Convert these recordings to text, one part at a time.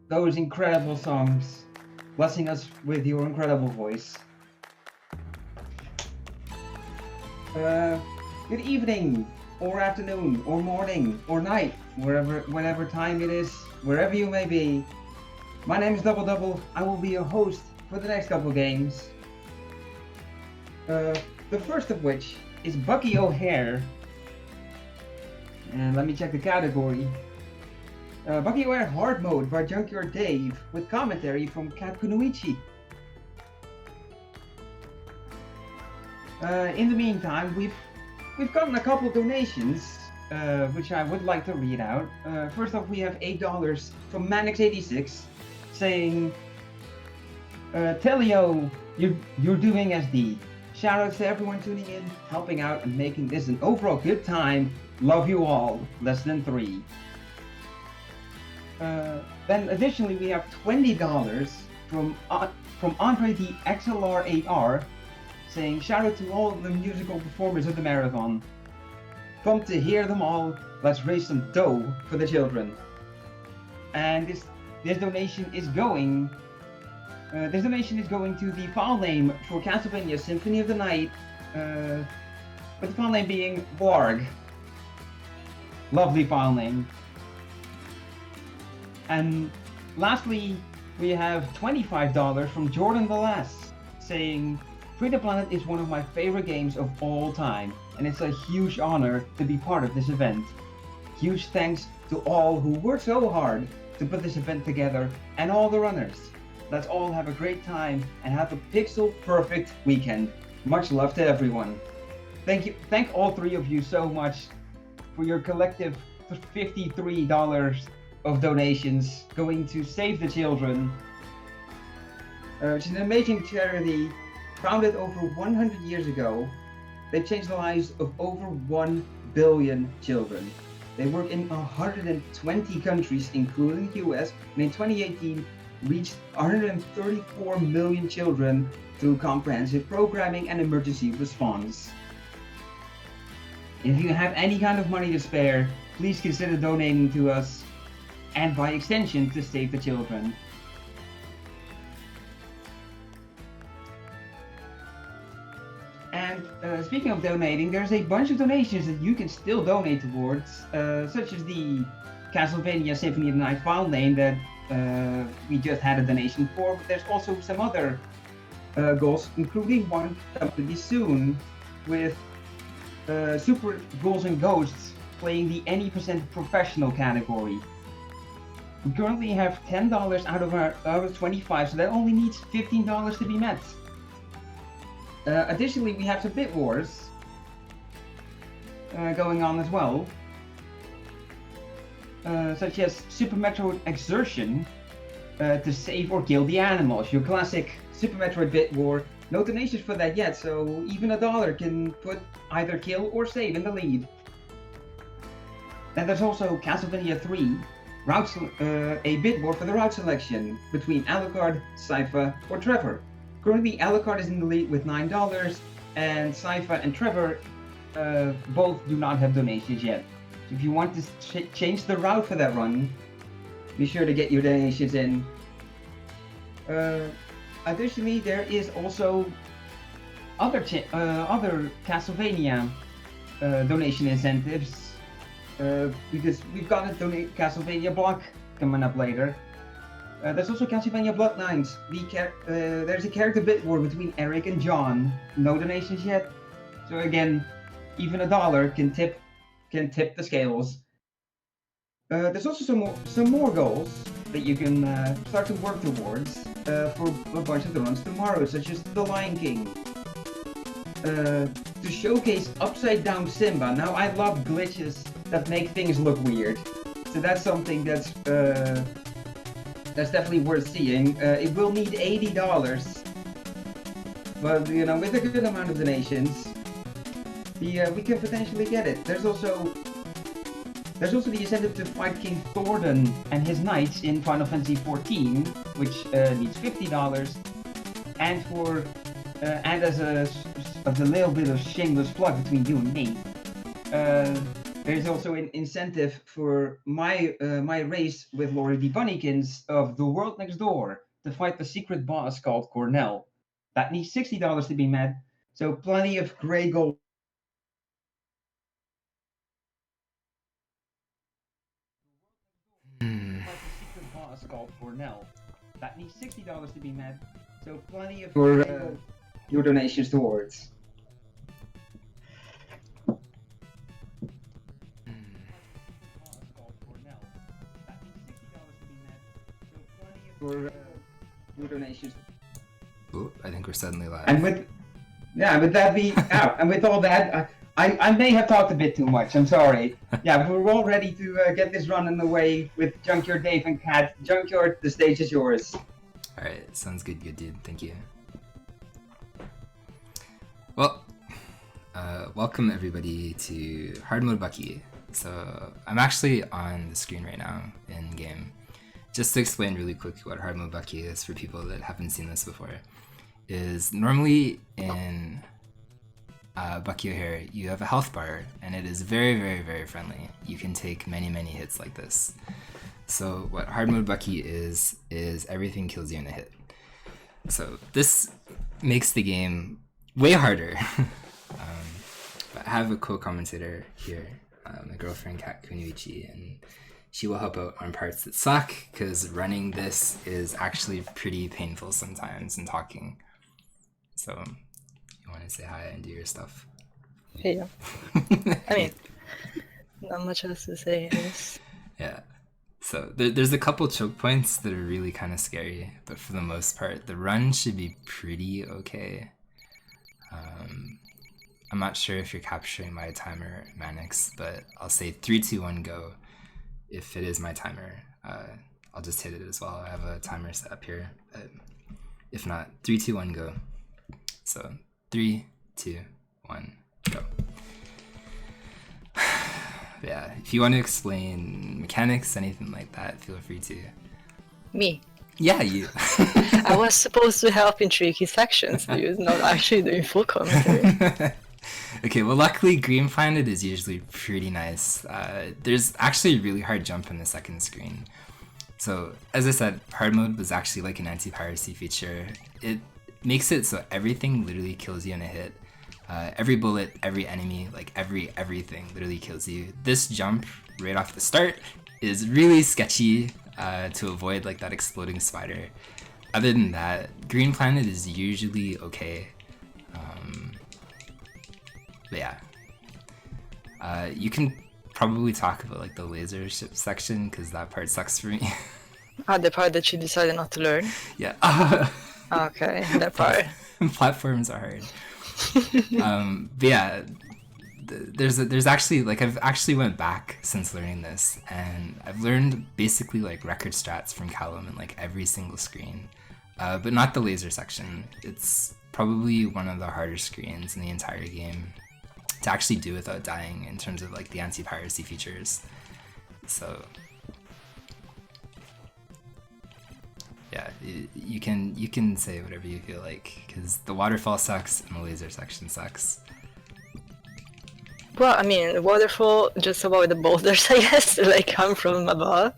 those incredible songs, blessing us with your incredible voice. Good evening, or afternoon, or morning, or night, whatever time it is, wherever you may be. My name is Double Double. I will be your host for the next couple games. The first of which is Bucky O'Hare. And let me check the category. Bucky O'Hare HARD mode by Junkyard Dave with commentary from Kat Kunoichi. In the meantime, we've gotten a couple donations, which I would like to read out. First off, we have $8 from Manix86 saying, Telio, you're doing SD. Shoutouts to everyone tuning in, helping out, and making this an overall good time. Love you all. Less than 3. Then additionally, we have $20 from Andre the XLR8R saying, shout out to all the musical performers of the marathon. Pumped to hear them all. Let's raise some dough for the children. And this donation is going. This donation is going to the file name for Castlevania Symphony of the Night, with the file name being Blarg. Lovely file name. And lastly, we have $25 from Jordan the Last, saying, Freedom Planet is one of my favorite games of all time, and it's a huge honor to be part of this event. Huge thanks to all who worked so hard to put this event together, and all the runners. Let's all have a great time and have a pixel-perfect weekend. Much love to everyone. Thank all three of you so much for your collective $53 of donations going to Save the Children, which is an amazing charity founded over 100 years ago. They've changed the lives of over 1 billion children. They work in 120 countries, including the US, and in 2018 reached 134 million children through comprehensive programming and emergency response. If you have any kind of money to spare, please consider donating to us, and by extension to Save the Children. And speaking of donating, there's a bunch of donations that you can still donate towards, such as the Castlevania Symphony of the Night file name that we just had a donation for. But there's also some other goals, including one coming to be soon with Super Ghouls and Ghosts playing the any percent professional category. We currently have $10 out of 25, so that only needs $15 to be met. Additionally, we have some bit wars going on as well, such as Super Metroid Exertion to save or kill the animals, your classic Super Metroid bit war. No donations for that yet, so even $1 can put either kill or save in the lead. Then there's also Castlevania 3, a bit war for the route selection between Alucard, Sypha, or Trevor. Currently, Alucard is in the lead with $9, and Sypha and Trevor both do not have donations yet. So if you want to change the route for that run, be sure to get your donations in. Additionally, there is also other Castlevania donation incentives, because we've got a Castlevania block coming up later. There's also Castlevania Bloodlines. There's a character bit war between Eric and John. No donations yet. So again, even $1 can tip the scales. There's also some more goals that you can start to work towards for a bunch of the runs tomorrow, such as The Lion King. To showcase Upside Down Simba. Now, I love glitches that make things look weird, so that's something that's definitely worth seeing. It will need $80, but you know, with a good amount of donations, we can potentially get it. There's also the incentive to fight King Thornton and his knights in Final Fantasy XIV, which needs $50, and for and as a little bit of shameless plug between you and me, There's also an incentive for my race with Lori D. Bunnykins of The World Next Door to fight the secret boss called Cornell. That needs $60 to be met, so plenty of gray gold. Fight the secret boss called Cornell. That needs $60 to be met, so plenty of your donations towards. Your donations. Ooh, I think we're suddenly live. And with that being out, and with all that, I may have talked a bit too much. I'm sorry. Yeah, we're all ready to get this running away with Junkyard Dave and Kat. Junkyard, the stage is yours. All right, sounds good, dude. Thank you. Well, welcome everybody to Hard Mode Bucky. So I'm actually on the screen right now in game. Just to explain really quick what Hard Mode Bucky is for people that haven't seen this before, is normally in Bucky O'Hare you have a health bar, and it is very, very, very friendly. You can take many, many hits like this. So what Hard Mode Bucky is everything kills you in a hit. So this makes the game way harder. But I have a co-commentator here, my girlfriend Kat Kunuichi, and she will help out on parts that suck, because running this is actually pretty painful sometimes and talking. So you want to say hi and do your stuff? Hey, I mean, not much else to say, I guess. Yeah. So there's a couple choke points that are really kind of scary, but for the most part, the run should be pretty okay. I'm not sure if you're capturing my timer, Manix, but I'll say 3, 2, 1, go. If it is my timer, I'll just hit it as well. I have a timer set up here. If not, 3, 2, 1, go. So 3, 2, 1, go. Yeah, if you want to explain mechanics, anything like that, feel free to. Me? Yeah, you. I was supposed to help in tricky sections, dude, not actually doing full commentary. Okay, well luckily Green Planet is usually pretty nice. There's actually a really hard jump in the second screen. So as I said, hard mode was actually like an anti-piracy feature. It makes it so everything literally kills you in a hit. Every bullet, every enemy, like everything literally kills you. This jump right off the start is really sketchy to avoid like that exploding spider. Other than that, Green Planet is usually okay. But yeah, you can probably talk about like the laser ship section, because that part sucks for me. The part that you decided not to learn? Yeah. Okay, that part. Platforms are hard. But yeah, there's actually like I've actually went back since learning this, and I've learned basically like record strats from Callum in like every single screen, but not the laser section. It's probably one of the harder screens in the entire game to actually do without dying in terms of like the anti-piracy features. So yeah, you can say whatever you feel like, because the waterfall sucks and the laser section sucks. Well, I mean, the waterfall, just avoid the boulders, I guess, like come from above,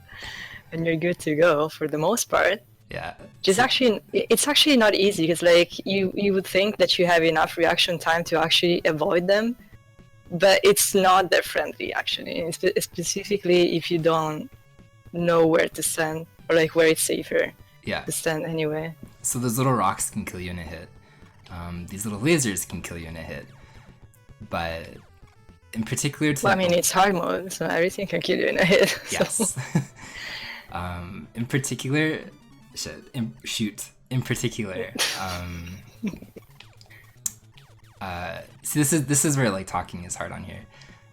and you're good to go for the most part. Yeah. It's actually not easy, because like you would think that you have enough reaction time to actually avoid them, but it's not that friendly actually. Specifically if you don't know where to stand, or like where it's safer. Yeah. To stand anyway. So those little rocks can kill you in a hit. These little lasers can kill you in a hit. But in particular to... Well, I mean, it's hard mode, so everything can kill you in a hit. Yes. In particular... In particular... see, this is where like talking is hard on here.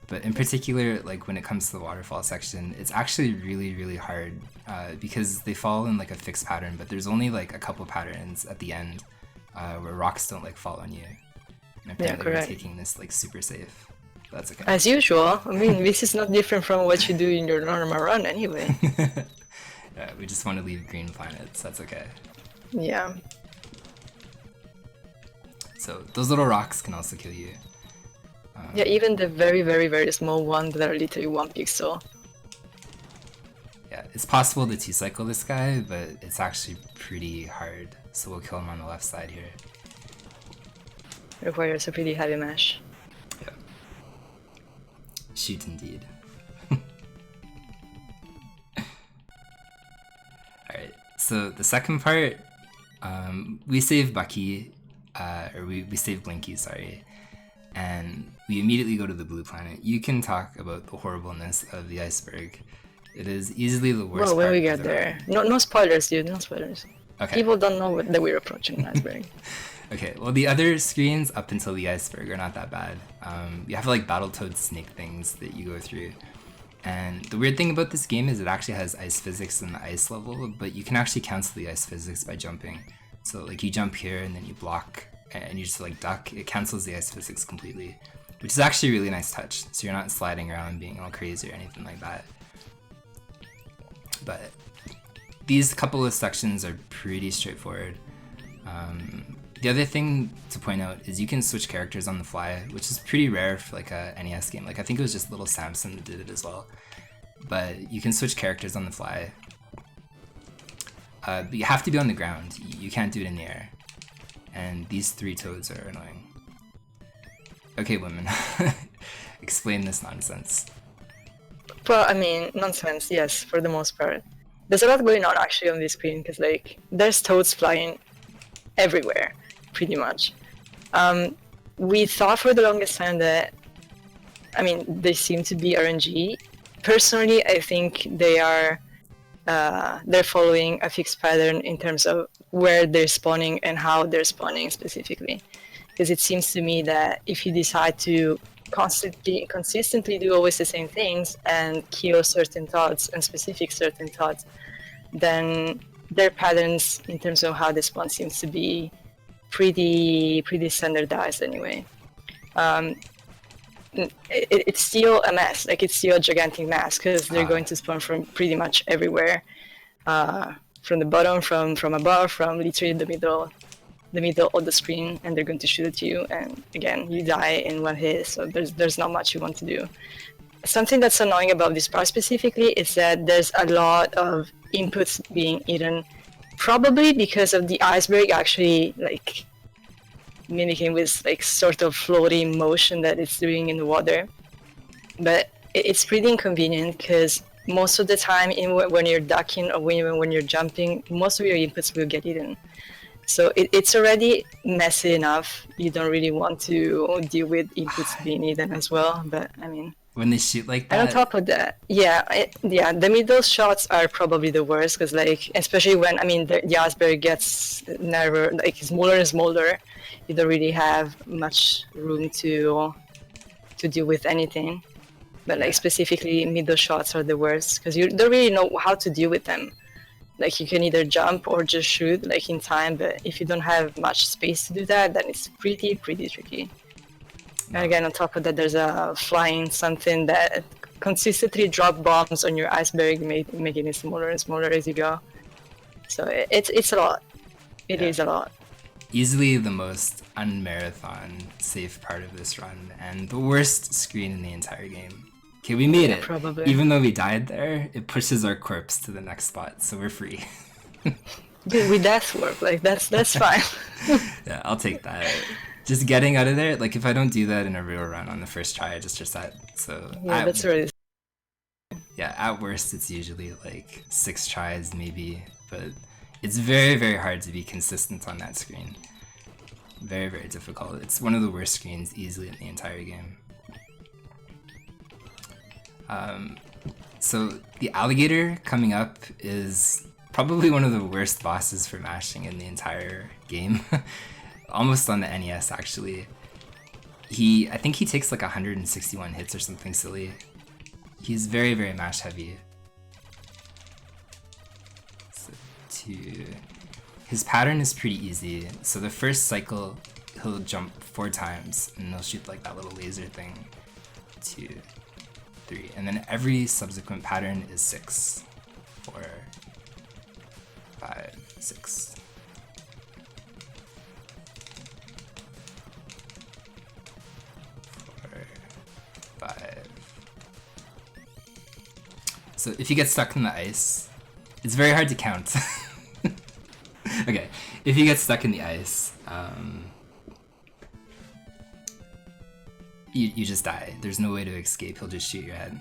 But in particular, like when it comes to the waterfall section, it's actually really, really hard because they fall in like a fixed pattern, but there's only like a couple patterns at the end where rocks don't like fall on you. And apparently we're taking this like super safe. That's okay. As usual. I mean, this is not different from what you do in your normal run anyway. Yeah, we just want to leave green planets. That's okay. Yeah. So those little rocks can also kill you. Yeah, even the very, very, very small ones that are literally 1 pixel. Yeah, it's possible to 2-cycle this guy, but it's actually pretty hard. So we'll kill him on the left side here. Requires a pretty heavy mesh. Yeah. Shoot indeed. Alright, so the second part, we save Bucky, or we save Blinky, sorry, and we immediately go to the blue planet. You can talk about the horribleness of the iceberg. It is easily the worst. Well, when part we of get the there, run. no spoilers, dude, no spoilers. Okay. People don't know that we're approaching an iceberg. Okay, well the other screens up until the iceberg are not that bad. You have like Battletoad snake things that you go through. And the weird thing about this game is it actually has ice physics in the ice level, but you can actually cancel the ice physics by jumping. So like you jump here and then you block and you just like duck, it cancels the ice physics completely, which is actually a really nice touch. So you're not sliding around being all crazy or anything like that. But these couple of sections are pretty straightforward. The other thing to point out is you can switch characters on the fly, which is pretty rare for like a NES game. Like I think it was just Little Samson that did it as well. But you can switch characters on the fly. But you have to be on the ground. You can't do it in the air. And these 3 toads are annoying. Okay, women. Explain this nonsense. Well, I mean, nonsense, yes, for the most part. There's a lot going on actually on this screen, because like, there's toads flying everywhere, pretty much. We thought for the longest time that, I mean, they seem to be RNG. Personally, I think they are, they're following a fixed pattern in terms of where they're spawning and how they're spawning specifically. Because it seems to me that if you decide to consistently do always the same things and kill certain thoughts and specific certain thoughts, then their patterns in terms of how they spawn seems to be pretty standardized anyway. It's still a mess, like it's still a gigantic mess because they're going to spawn from pretty much everywhere, from the bottom, from above, from literally the middle of the screen, and they're going to shoot at you, and again you die in 1 hit, so there's not much you want to do. Something that's annoying about this part specifically is that there's a lot of inputs being eaten, probably because of the iceberg actually like mimicking with like sort of floating motion that it's doing in the water. But it's pretty inconvenient because most of the time when you're ducking or when you're jumping, most of your inputs will get eaten. So it's already messy enough. You don't really want to deal with inputs being eaten as well. But I mean, when they shoot like that. And on top of that, the middle shots are probably the worst because, like, especially when the iceberg gets narrower, like smaller and smaller, you don't really have much room to deal with anything. But like specifically, middle shots are the worst because you don't really know how to deal with them. Like you can either jump or just shoot like in time, but if you don't have much space to do that, then it's pretty tricky. And again, on top of that, there's a flying something that consistently drop bombs on your iceberg, making it smaller and smaller as you go. So it's a lot. It is a lot. Easily the most unmarathon safe part of this run, and the worst screen in the entire game. Okay, we made it. Probably. Even though we died there, it pushes our corpse to the next spot, so we're free. Dude, with death warp, like that's fine. Yeah, I'll take that. Just getting out of there, like if I don't do that in a real run on the first try, I just reset. So yeah, that's really. Yeah, at worst it's usually like 6 tries maybe, but it's very hard to be consistent on that screen. Very difficult. It's one of the worst screens easily in the entire game. So the alligator coming up is probably one of the worst bosses for mashing in the entire game. Almost on the NES actually. I think he takes like 161 hits or something silly. He's very mash heavy. So his pattern is pretty easy. So the first cycle he'll jump 4 times and he'll shoot like that little laser thing. 2, 3, and then every subsequent pattern is 6, 4, 5, 6. 4, So if you get stuck in the ice, it's very hard to count. Okay, if you get stuck in the ice, you just die. There's no way to escape. He'll just shoot your head.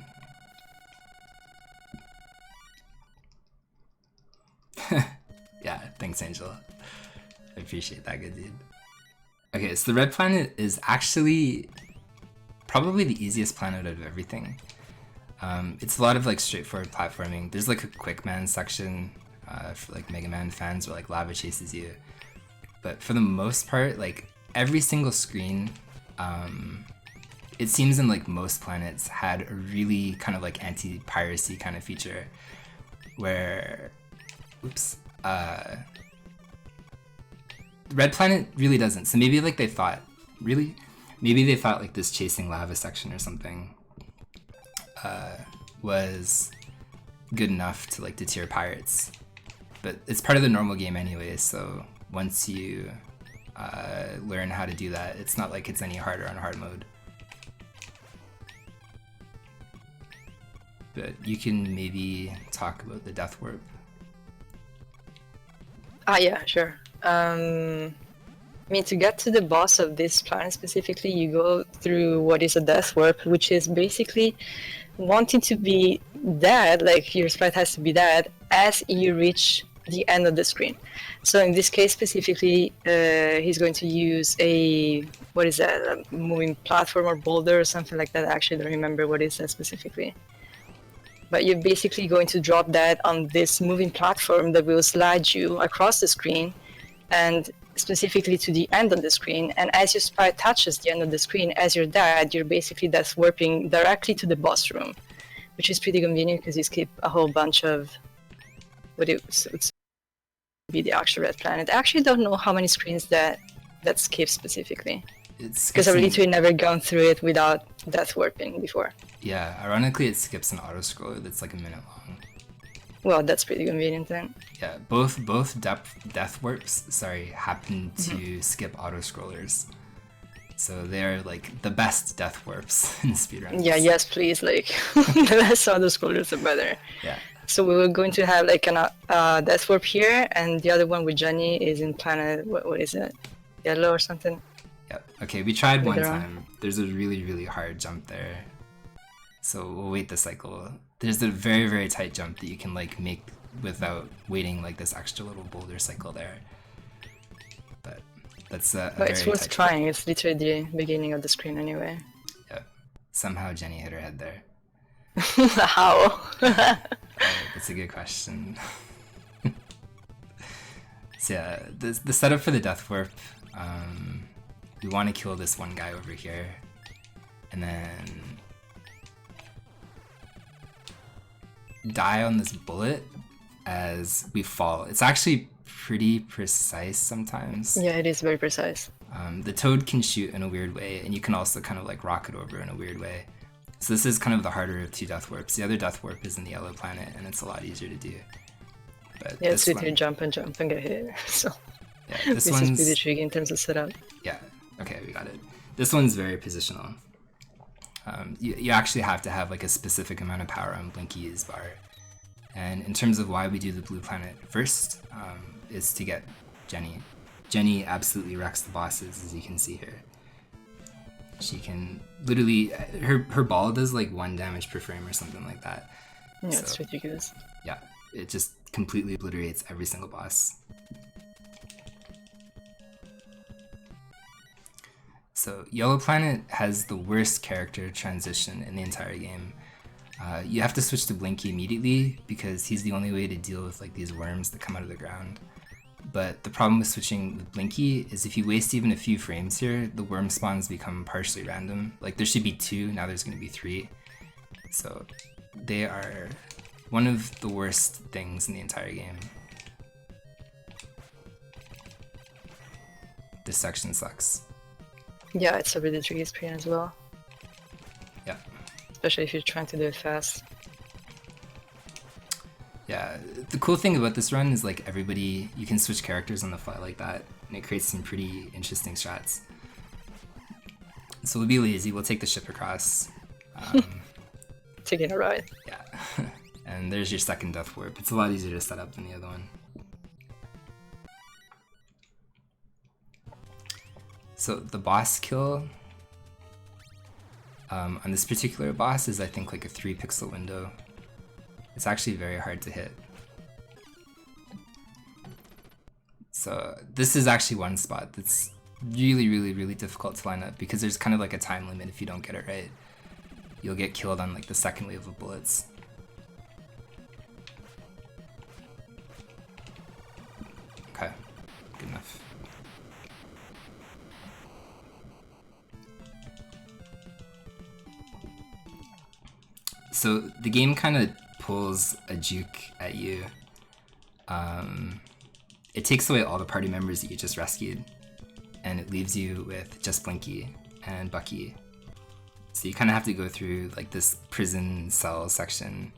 Yeah, thanks, Angel. I appreciate that, good dude. Okay, so the red planet is actually probably the easiest planet out of everything. It's a lot of like straightforward platforming. There's like a quick man section for like Mega Man fans where like lava chases you. But for the most part, like every single screen, it seems in like most planets had a really kind of like anti-piracy kind of feature where, oops, Red Planet really doesn't. So maybe like they thought, maybe they thought like this chasing lava section or something was good enough to like deter pirates. But it's part of the normal game anyway, so once you learn how to do that, it's not like it's any harder on hard mode. But you can maybe talk about the death warp. Yeah, sure. I mean, to get to the boss of this planet specifically, you go through what is a death warp, which is basically wanting to be dead, like your sprite has to be dead, as you reach the end of the screen. So in this case specifically, he's going to use a, what is that, a moving platform or boulder or something like that. I actually don't remember what is that specifically. But you're basically going to drop that on this moving platform that will slide you across the screen and specifically to the end of the screen. And as your sprite touches the end of the screen, as you're dead, you're basically death warping directly to the boss room, which is pretty convenient because you skip a whole bunch of what it would be the actual red planet. I actually don't know how many screens that skips specifically. Because I've literally never gone through it without death warping before. Yeah, ironically it skips an auto scroller that's like a minute long. Well, that's pretty convenient then. Yeah, both death warps, happen to skip auto scrollers. So they're like the best death warps in speedruns. Yeah, yes please, like the less auto scrollers the better. Yeah. So we were going to have like an death warp here, and the other one with Jenny is in planet, what is it? Yellow or something? Yep. Okay, we tried one time. There's a really, really hard jump there. So we'll wait the cycle. There's a very, very tight jump that you can like make without waiting like this extra little boulder cycle there. But that's but it's worth trying. It's literally the beginning of the screen anyway. Yep. Somehow Jenny hit her head there. How? That's a good question. So yeah, the setup for the death warp, we want to kill this one guy over here, and then die on this bullet as we fall. It's actually pretty precise sometimes. Yeah, it is very precise. The toad can shoot in a weird way, and you can also kind of like rocket over in a weird way. So this is kind of the harder of two death warps. The other death warp is in the yellow planet, and it's a lot easier to do. But yeah, it's literally jump and get hit. So yeah, this one's pretty tricky in terms of setup. Yeah, okay, we got it. This one's very positional. You actually have to have like a specific amount of power on Blinky's bar. And in terms of why we do the blue planet first, is to get Jenny. Jenny absolutely wrecks the bosses, as you can see here. She can literally, her ball does like 1 damage per frame or something like that. Yeah, so, it's ridiculous. Yeah, it just completely obliterates every single boss. So Yellow Planet has the worst character transition in the entire game. You have to switch to Blinky immediately because he's the only way to deal with like these worms that come out of the ground. But the problem with switching with Blinky is if you waste even a few frames here, the worm spawns become partially random. Like there should be 2, now there's going to be 3. So they are one of the worst things in the entire game. This section sucks. Yeah, it's a really tricky screen as well. Yeah. Especially if you're trying to do it fast. Yeah, the cool thing about this run is like everybody, you can switch characters on the fly like that, and it creates some pretty interesting strats. So we'll be lazy, we'll take the ship across. Taking a ride. Yeah, And there's your second death warp. It's a lot easier to set up than the other one. So the boss kill on this particular boss is, I think, like a 3 pixel window. It's actually very hard to hit. So this is actually one spot that's really difficult to line up, because there's kind of like a time limit. If you don't get it right, you'll get killed on like the second wave of bullets. Okay, good enough. So the game kind of pulls a juke at you. It takes away all the party members that you just rescued, and it leaves you with just Blinky and Bucky. So you kind of have to go through like this prison cell section,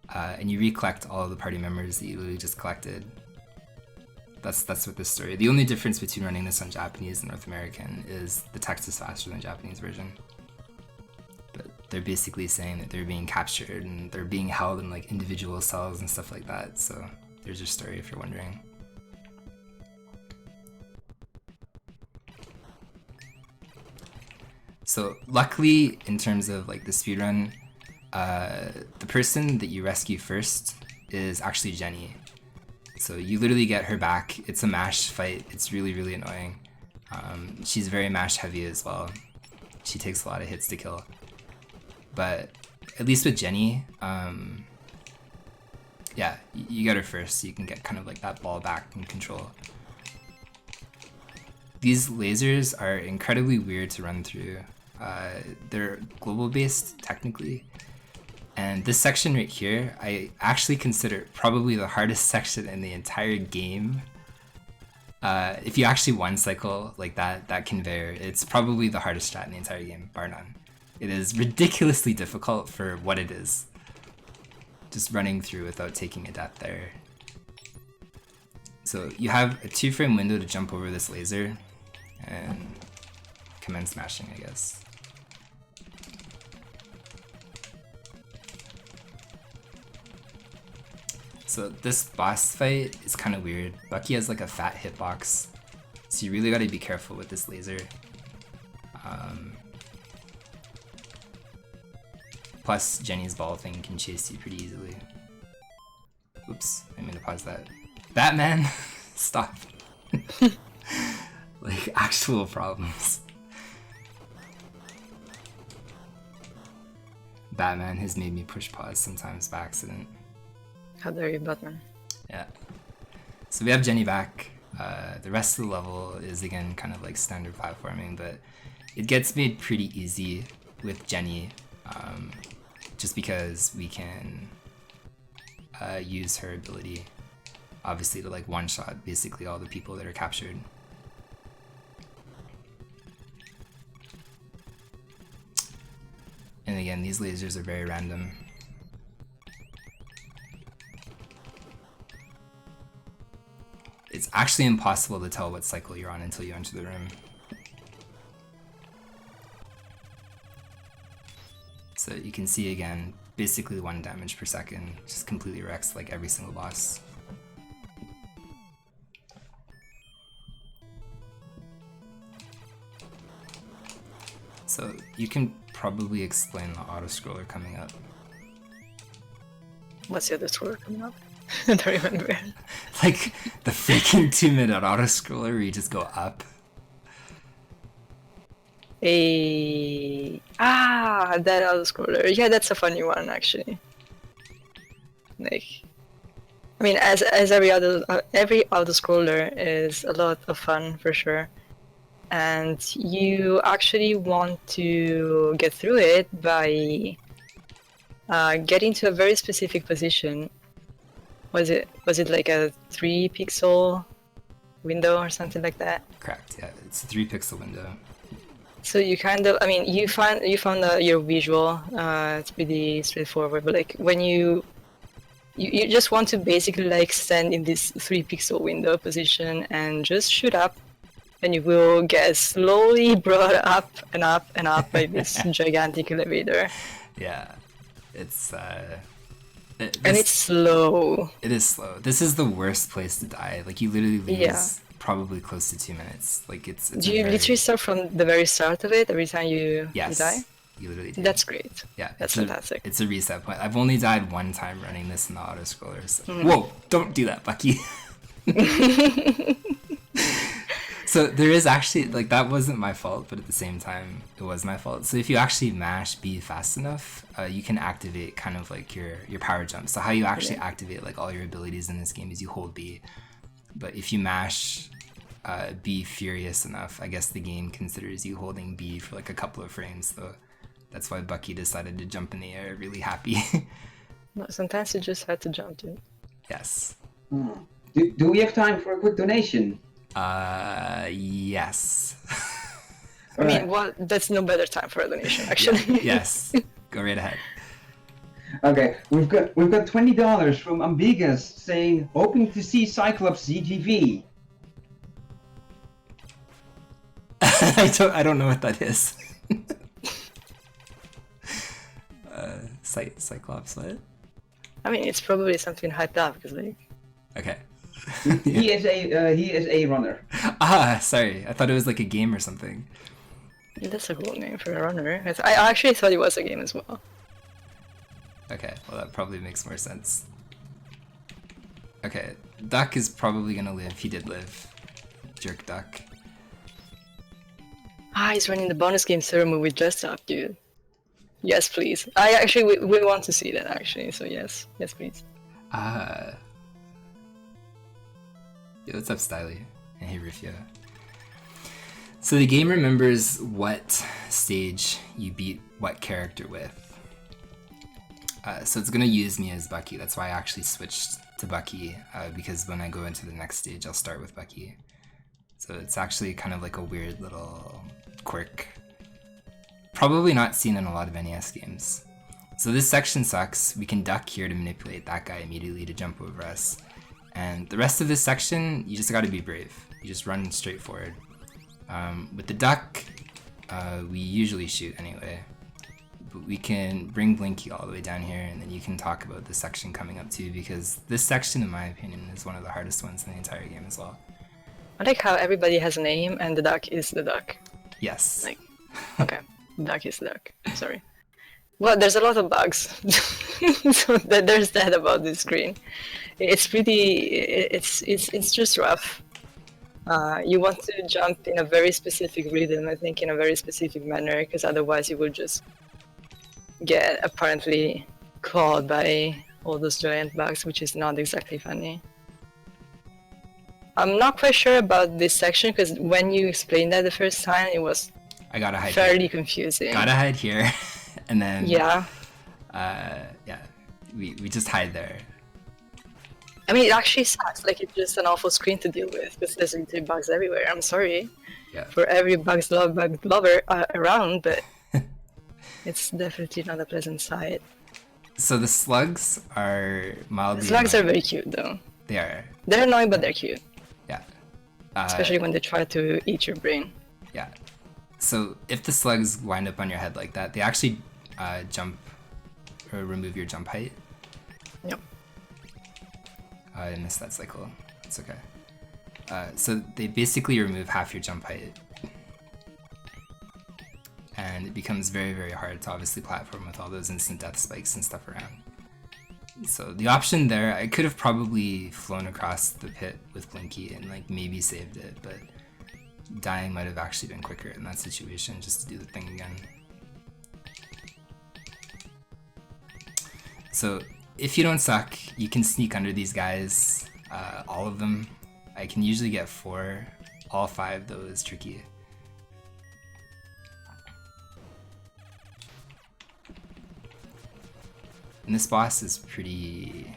and you recollect all of the party members that you literally just collected. That's what this story. The only difference between running this on Japanese and North American is the text is faster than the Japanese version. But they're basically saying that they're being captured and they're being held in like individual cells and stuff like that. So there's your story if you're wondering. So luckily, in terms of like the speedrun, the person that you rescue first is actually Jenny. So you literally get her back. It's a mash fight. It's really annoying. She's very mash heavy as well. She takes a lot of hits to kill. But at least with Jenny, yeah, you get her first, so you can get kind of like that ball back in control. These lasers are incredibly weird to run through. They're global based technically, and this section right here I actually consider probably the hardest section in the entire game. If you actually one cycle like that conveyor, it's probably the hardest strat in the entire game, bar none. It is ridiculously difficult for what it is. Just running through without taking a death there. So you have a 2-frame window to jump over this laser and commence smashing, I guess. So this boss fight is kind of weird. Bucky has like a fat hitbox, so you really gotta be careful with this laser. Plus, Jenny's ball thing can chase you pretty easily. Oops, I mean to pause that. Batman, stop. Like, actual problems. Batman has made me push pause sometimes by accident. How dare you, Batman? Yeah. So we have Jenny back. The rest of the level is again kind of like standard platforming, but it gets made pretty easy with Jenny, just because we can use her ability, obviously, to like one-shot basically all the people that are captured. And again, these lasers are very random. It's actually impossible to tell what cycle you're on until you enter the room. So you can see again, basically 1 damage per second, just completely wrecks like every single boss. So you can probably explain the auto-scroller coming up. What's the other scroller coming up? I don't remember. Like the freaking 2-minute auto-scroller where you just go up. That auto scroller. Yeah, that's a funny one actually. Like, I mean, as every auto scroller is a lot of fun for sure, and you actually want to get through it by getting to a very specific position. Was it like a 3 pixel window or something like that? Correct. Yeah, it's a 3 pixel window. So you kind of, I mean, you found your visual. It's pretty straightforward, but like when you just want to basically like stand in this 3 pixel window position and just shoot up, and you will get slowly brought up and up and up by this gigantic elevator. Yeah, it's And it's slow. It is slow. This is the worst place to die. Like you literally lose Yeah. probably close to 2 minutes. Like it's Do you literally start from the very start of it every time you yes, die? you literally do. That's great. Yeah, That's fantastic. It's a reset point. I've only died one time running this in the auto scrollers. Whoa! Don't do that, Bucky. So there is actually, like, that wasn't my fault, but at the same time, it was my fault. So if you actually mash B fast enough, you can activate kind of like your power jump. So how you actually activate like all your abilities in this game is you hold B. But if you mash B furious enough, I guess the game considers you holding B for like a couple of frames. So that's why Bucky decided to jump in the air really happy. No, sometimes you just had to jump to it. Yes. Do we have time for a quick donation? Yes. I mean, well, that's no better time for a donation, actually. Yes. Go right ahead. Okay, we've got $20 from Ambigas saying hoping to see Cyclops ZGV. I don't know what that is. Cyclops, what? I mean, it's probably something hyped up because, like, Okay. He is a runner. Ah, sorry. I thought it was like a game or something. that's a cool name for a runner. I actually thought it was a game as well. Okay, well that probably makes more sense. Okay, Duck is probably gonna live. He did live. Jerk Duck. Ah, he's running the bonus game server move with Dressed Up, dude. Yes, please. We want to see that, actually, so yes. Yes, please. Ah. Yo, what's up, Styly? And hey, Rufio. So the game remembers what stage you beat what character with. So it's gonna use me as Bucky. That's why I actually switched to Bucky, because when I go into the next stage, I'll start with Bucky. So it's actually kind of like a weird little quirk. Probably not seen in a lot of NES games. So this section sucks. We can duck here to manipulate that guy immediately to jump over us. And the rest of this section, you just gotta be brave. You just run straight forward. With the duck, we usually shoot anyway. But we can bring Blinky all the way down here, and then you can talk about the section coming up too, because this section, in my opinion, is one of the hardest ones in the entire game as well. I like how everybody has a name and the duck is the duck. Yes. Like, okay, duck is the duck. Sorry. Well, there's a lot of bugs. So there's that about this screen. It's just rough. You want to jump in a very specific rhythm, I think, in a very specific manner, because otherwise you will just get apparently caught by all those giant bugs, which is not exactly funny. I'm not quite sure about this section, because when you explained that the first time, it was I gotta hide fairly here. confusing. Gotta hide here. And then Yeah. Yeah, we just hide there. I mean, it actually sucks. Like, it's just an awful screen to deal with because there's literally bugs everywhere. I'm sorry for every bug lover around, but it's definitely not a pleasant sight. So the slugs are mildly Slugs annoying. are very cute, though. They are. They're annoying, but they're cute. Yeah. Especially when they try to eat your brain. Yeah. So if the slugs wind up on your head like that, they actually jump or remove your jump height. Yep. I missed that cycle. It's okay. So they basically remove half your jump height. And it becomes very, very hard to obviously platform with all those instant death spikes and stuff around. So the option there, I could have probably flown across the pit with Blinky and like maybe saved it, but dying might have actually been quicker in that situation just to do the thing again. So if you don't suck, you can sneak under these guys, all of them. I can usually get 4, all 5 though is tricky. And this boss is pretty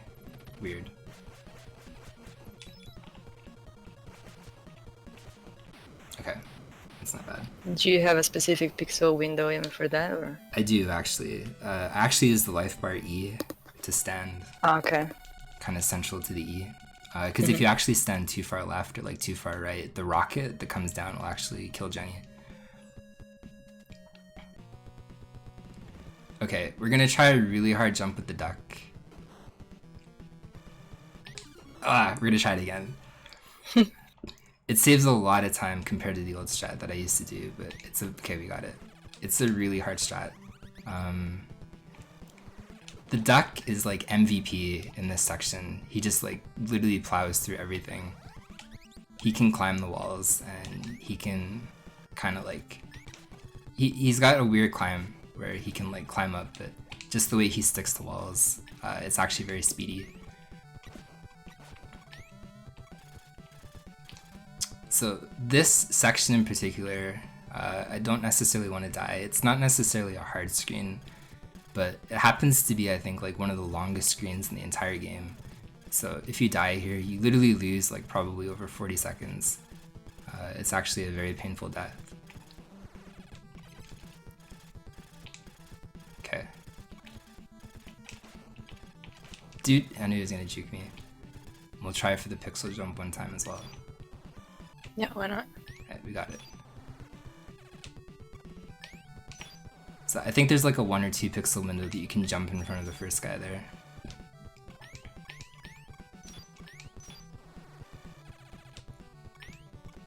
weird. Okay, that's not bad. Do you have a specific pixel window even for that, or? I do actually. I actually use the life bar E to stand. Okay. Kind of central to the E. Because if you actually stand too far left or like too far right, the rocket that comes down will actually kill Jenny. Okay, we're gonna try a really hard jump with the duck. We're gonna try it again. It saves a lot of time compared to the old strat that I used to do, but it's okay, we got it. It's a really hard strat. The duck is like MVP in this section. He just like literally plows through everything. He can climb the walls and he can kind of like... He's got a weird climb where he can like climb up, but just the way he sticks to walls, it's actually very speedy. So this section in particular, I don't necessarily want to die. It's not necessarily a hard screen, but it happens to be, I think, like one of the longest screens in the entire game. So if you die here, you literally lose like probably over 40 seconds. It's actually a very painful death. Okay. Dude, I knew he was gonna juke me. We'll try for the pixel jump one time as well. Yeah, why not? Okay, we got it. So I think there's like a 1 or 2 pixel window that you can jump in front of the first guy there.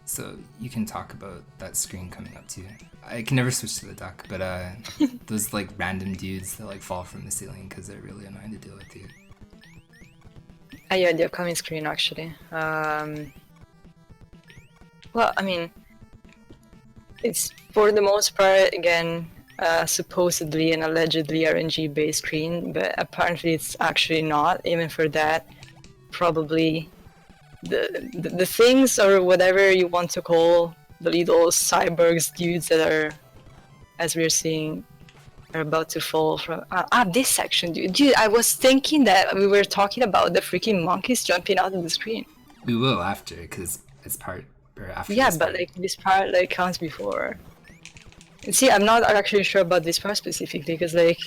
So you can talk about that screen coming up too. I can never switch to the duck, but those like random dudes that like fall from the ceiling because they're really annoying to deal with too. Yeah, the upcoming screen actually. Well, I mean, it's for the most part, again, supposedly and allegedly RNG-based screen, but apparently it's actually not. Even for that, probably the things or whatever you want to call the little cyborgs dudes that are, as we're seeing, are about to fall from this section, dude. I was thinking that we were talking about the freaking monkeys jumping out of the screen. We will after, because it's part. After yeah, this but part. like this part like counts before. And see, I'm not actually sure about this part specifically because like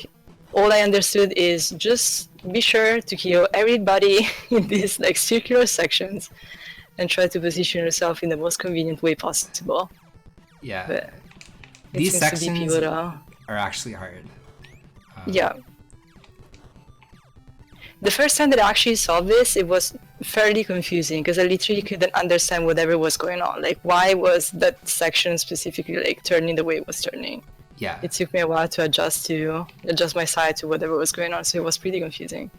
all I understood is just be sure to kill everybody in these like circular sections and try to position yourself in the most convenient way possible. Yeah, but these sections are actually hard. Yeah. The first time that I actually saw this, it was fairly confusing because I literally couldn't understand whatever was going on. Like, why was that section specifically like turning the way it was turning? Yeah. It took me a while to adjust my side to whatever was going on, so it was pretty confusing.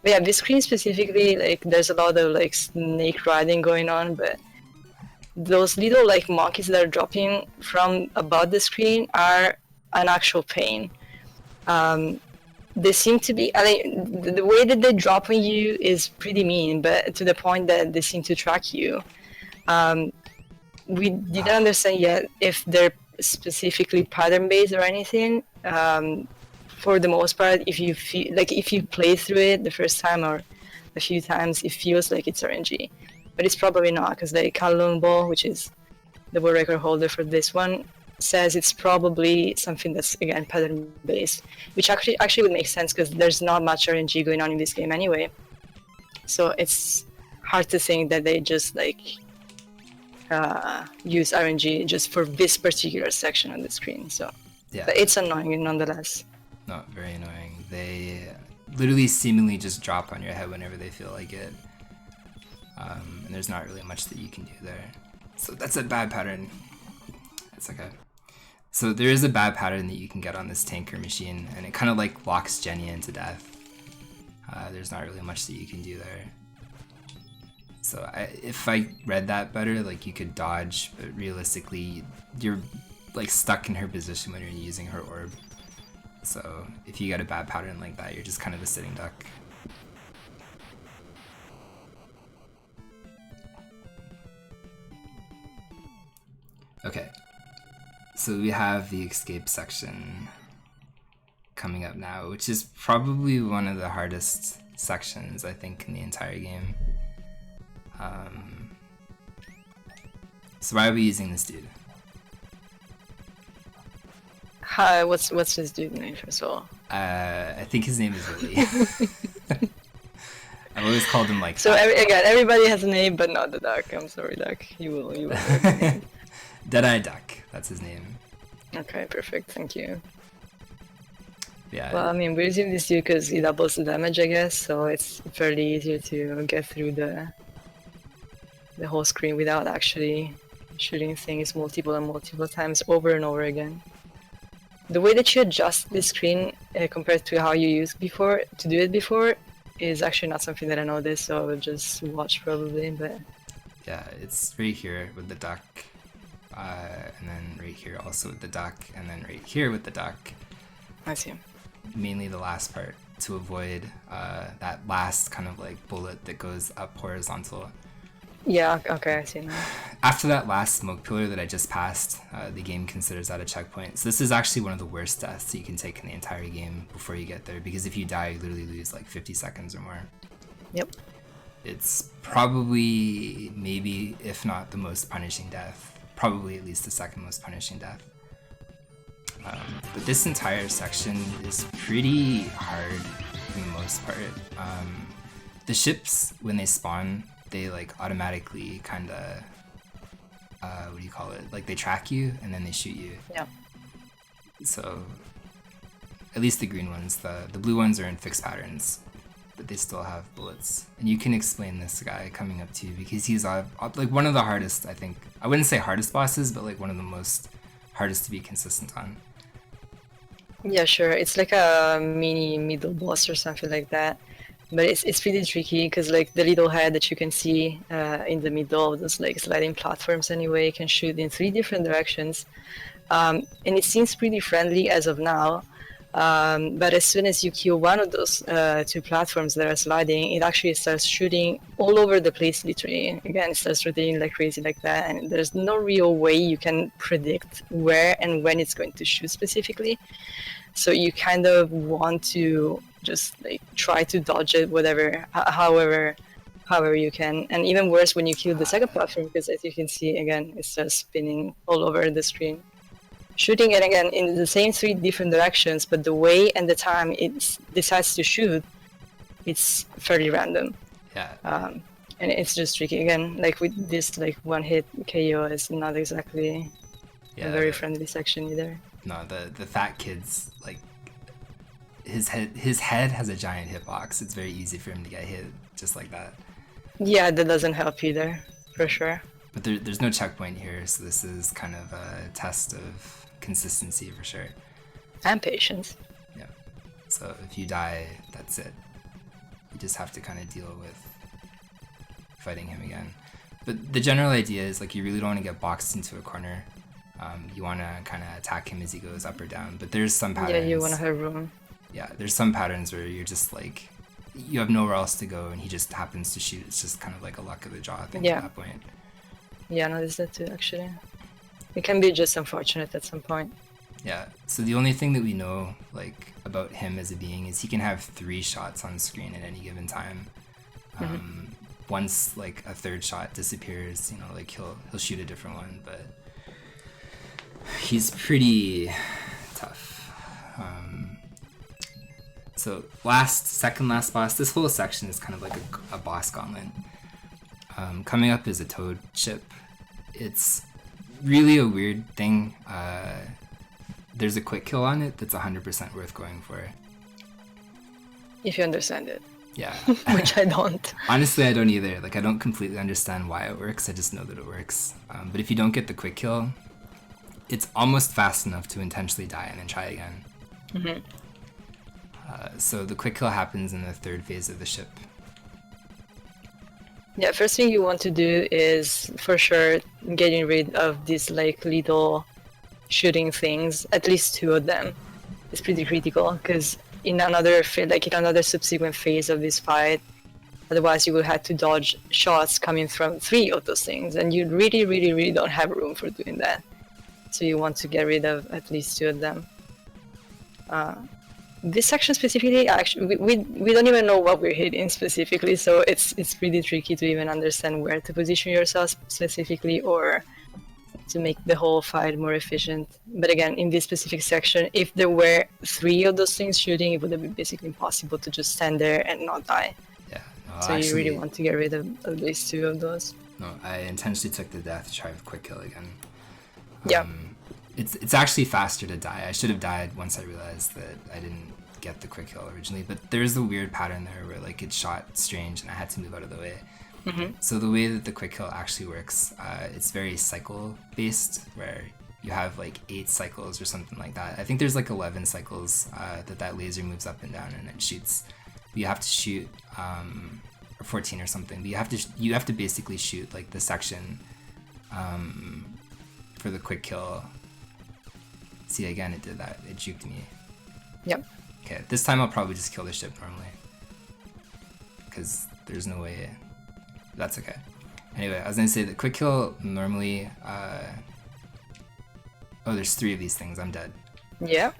But yeah, this screen specifically, like, there's a lot of like snake riding going on, but those little like monkeys that are dropping from above the screen are an actual pain. They seem to be, I mean, the way that they drop on you is pretty mean, but to the point that they seem to track you. We didn't understand yet if they're specifically pattern-based or anything. For the most part, if you feel, like if you play through it the first time or a few times, it feels like it's RNG. But it's probably not, because like Callum Ball, which is the world record holder for this one, says it's probably something that's again pattern based, which actually would make sense because there's not much RNG going on in this game anyway. So it's hard to think that they just like use RNG just for this particular section on the screen. So yeah, but it's annoying nonetheless. Not very annoying. They literally seemingly just drop on your head whenever they feel like it. And there's not really much that you can do there. So that's a bad pattern. It's okay. So there is a bad pattern that you can get on this tanker machine, and it kind of like locks Jenny into death. There's not really much that you can do there. So if I read that better, like you could dodge, but realistically, you're like stuck in her position when you're using her orb. So if you get a bad pattern like that, you're just kind of a sitting duck. Okay, so we have the escape section coming up now, which is probably one of the hardest sections, I think, in the entire game. So why are we using this dude? Hi, what's his dude name first of all? I think his name is Willie. I've always called him like. So again, everybody has a name, but not the duck. I'm sorry, duck. You will. Deadeye Duck, that's his name. Okay, perfect, thank you. Yeah. Well, I mean, we're using this because it doubles the damage, I guess, so it's fairly easier to get through the whole screen without actually shooting things multiple and multiple times over and over again. The way that you adjust the screen compared to how you used before to do it before is actually not something that I noticed, so I will just watch probably. But yeah, it's right here with the duck, and then right here also with the duck, and then right here with the duck. I see. Mainly the last part to avoid that last kind of like bullet that goes up horizontal. Yeah, okay, I see now. After that last smoke pillar that I just passed, the game considers that a checkpoint. So this is actually one of the worst deaths that you can take in the entire game before you get there, because if you die, you literally lose like 50 seconds or more. Yep. It's probably, maybe, if not the most punishing death, probably at least the second most punishing death. But this entire section is pretty hard for the most part. The ships, when they spawn, they like automatically kind of, what do you call it? Like they track you and then they shoot you. Yeah. So, at least the green ones. The blue ones are in fixed patterns, but they still have bullets. And you can explain this guy coming up to you because he's like one of the hardest, I think. I wouldn't say hardest bosses, but like one of the most hardest to be consistent on. Yeah, sure. It's like a mini middle boss or something like that. But it's pretty tricky because like the little head that you can see in the middle of those like sliding platforms anyway can shoot in 3 different directions. And it seems pretty friendly as of now. But as soon as you kill one of those 2 platforms that are sliding, it actually starts shooting all over the place literally. Again, it starts rotating like crazy like that, and there's no real way you can predict where and when it's going to shoot specifically. So you kind of want to just like try to dodge it, however you can. And even worse when you kill the second platform, because as you can see again, it starts spinning all over the screen, shooting it again in the same 3 different directions. But the way and the time it decides to shoot, it's fairly random. Yeah. And it's just tricky again. Like with this like one hit KO is not exactly a very friendly section either. No, the fat kid's like his head has a giant hitbox. It's very easy for him to get hit just like that. Yeah, that doesn't help either, for sure. But there's no checkpoint here, so this is kind of a test of consistency for sure. And patience. Yeah. So if you die, that's it. You just have to kind of deal with fighting him again. But the general idea is like you really don't want to get boxed into a corner. You want to kind of attack him as he goes up or down. But there's some patterns. Yeah, you want to have room. Yeah, there's some patterns where you're just like, you have nowhere else to go and he just happens to shoot. It's just kind of like a luck of the draw thing at that point. Yeah, I noticed that too, actually. It can be just unfortunate at some point. Yeah, so the only thing that we know like about him as a being is he can have 3 shots on screen at any given time. Once like a 3rd shot disappears, you know, like he'll shoot a different one, but he's pretty tough. So second last boss, this whole section is kind of like a boss gauntlet. Coming up is a toad ship. It's really a weird thing. There's a quick kill on it that's 100% worth going for. If you understand it. Yeah. Which I don't. Honestly, I don't either. Like, I don't completely understand why it works. I just know that it works. But if you don't get the quick kill, it's almost fast enough to intentionally die and then try again. Mm-hmm. So the quick kill happens in the 3rd phase of the ship. Yeah, first thing you want to do is for sure getting rid of these like little shooting things, at least 2 of them. It's pretty critical because in another subsequent phase of this fight, otherwise you will have to dodge shots coming from 3 of those things, and you really don't have room for doing that. So you want to get rid of at least 2 of them. This section specifically, actually, we don't even know what we're hitting specifically, so it's pretty tricky to even understand where to position yourself specifically or to make the whole fight more efficient. But again, in this specific section, if there were 3 of those things shooting, it would have been basically impossible to just stand there and not die. Yeah. No, so actually, you really want to get rid of at least 2 of those. No, I intentionally took the death to try with quick kill again. Yeah. It's actually faster to die. I should have died once I realized that I didn't get the quick kill originally, but there's a weird pattern there where like it shot strange and I had to move out of the way. So the way that the quick kill actually works, it's very cycle based, where you have like 8 cycles or something like that. I think there's like 11 cycles that laser moves up and down and it shoots. You have to shoot, or 14 or something. But you have to basically shoot like the section for the quick kill. See, again, it did that. It juked me. Yep. Okay, this time I'll probably just kill the ship normally, because there's no way. That's okay. Anyway, I was gonna say the quick kill normally. Oh, there's 3 of these things. I'm dead. Yeah.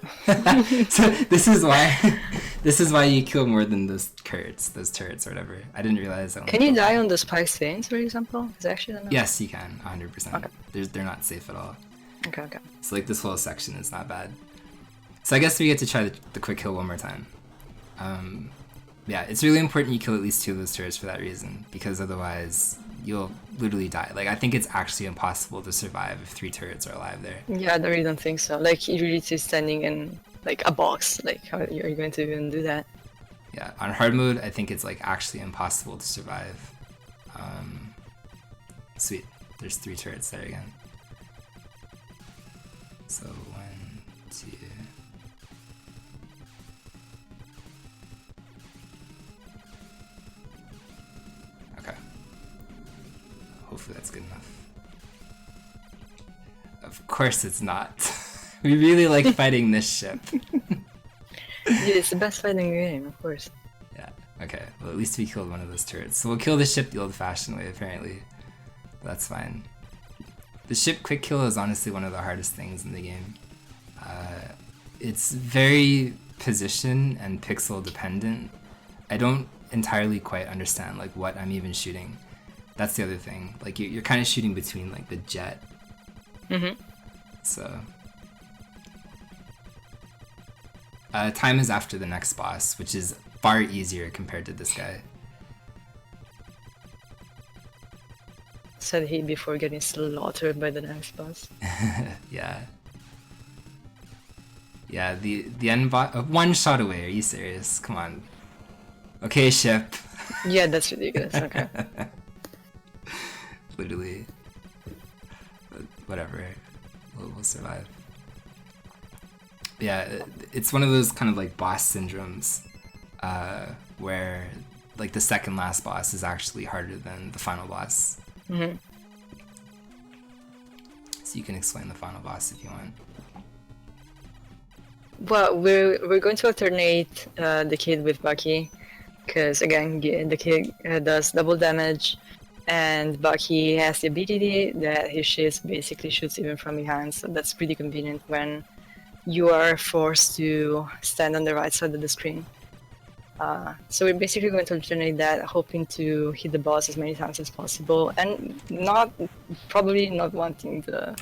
So this is why you kill more than those turrets or whatever. I didn't realize that. Can you die on the spiked veins, for example? Because I actually don't know. Yes, you can. 100%. Okay. They're not safe at all. Okay. So like this whole section is not bad. So I guess we get to try the quick kill one more time. Yeah, it's really important you kill at least 2 of those turrets for that reason, because otherwise you'll literally die. Like, I think it's actually impossible to survive if 3 turrets are alive there. Yeah, I really don't think so. Like, you're really standing in like a box. Like, how are you going to even do that? Yeah, on hard mode, I think it's like actually impossible to survive. Sweet, there's 3 turrets there again. So 1, 2. Okay. Hopefully that's good enough. Of course it's not. We really like fighting this ship. Yeah, it's the best fight in the game, of course. Yeah, okay. Well, at least we killed one of those turrets. So we'll kill the ship the old-fashioned way, apparently. That's fine. The ship quick kill is honestly one of the hardest things in the game. It's very position and pixel dependent. I don't entirely quite understand like what I'm even shooting. That's the other thing. Like you're kind of shooting between like the jet. So time is after the next boss, which is far easier compared to this guy. Said he before getting slaughtered by the next boss. Yeah. Yeah, the end bot, 1 shot away. Are you serious? Come on. Okay, ship. Yeah, that's ridiculous. Okay. Literally. Whatever. We'll survive. Yeah, it's one of those kind of like boss syndromes, where like the second last boss is actually harder than the final boss. So you can explain the final boss if you want. Well, we're going to alternate the kid with Bucky, because again, the kid does double damage, and Bucky has the ability that his shields basically shoots even from behind, so that's pretty convenient when you are forced to stand on the right side of the screen. So we're basically going to alternate that, hoping to hit the boss as many times as possible, and probably not wanting the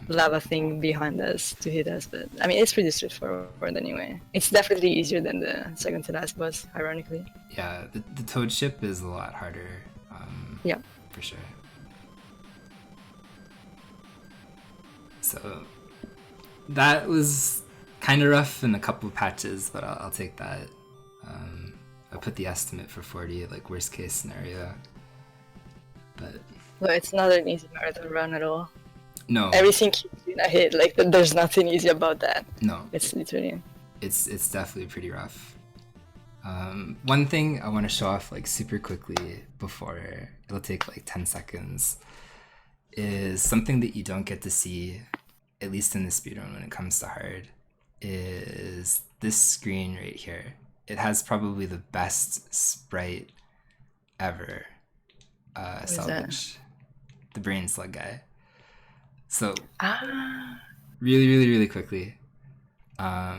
lava thing behind us to hit us, but I mean, it's pretty straightforward anyway. It's definitely easier than the second to last boss, ironically. Yeah, the Toad ship is a lot harder. Yeah. For sure. So that was kind of rough in a couple of patches, but I'll take that. I put the estimate for 40, like worst case scenario. But well, it's not an easy marathon run at all. No. Everything keeps being a hit. Like there's nothing easy about that. No. It's literally. It's definitely pretty rough. One thing I want to show off like super quickly before it'll take like 10 seconds is something that you don't get to see, at least in the speedrun when it comes to hard, is this screen right here. It has probably the best sprite ever. Salvage. The brain slug guy. So really quickly. Oh,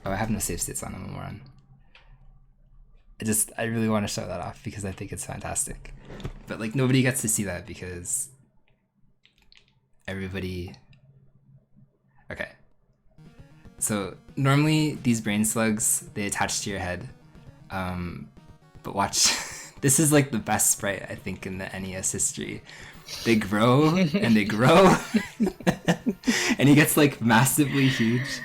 I have no save states on, I'm a moron. I really want to show that off because I think it's fantastic. But like nobody gets to see that because everybody. Okay. So normally these brain slugs, they attach to your head. But watch, this is like the best sprite I think in the NES history. They grow and they grow and he gets like massively huge.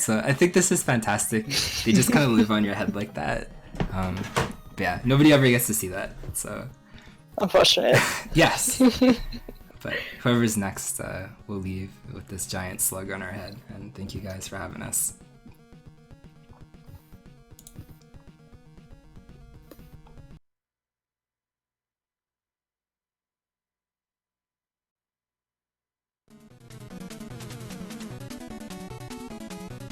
So I think this is fantastic. They just kind of live on your head like that. But yeah, nobody ever gets to see that. So Unfortunate. yes. But whoever's next, we'll leave with this giant slug on our head. And thank you guys for having us.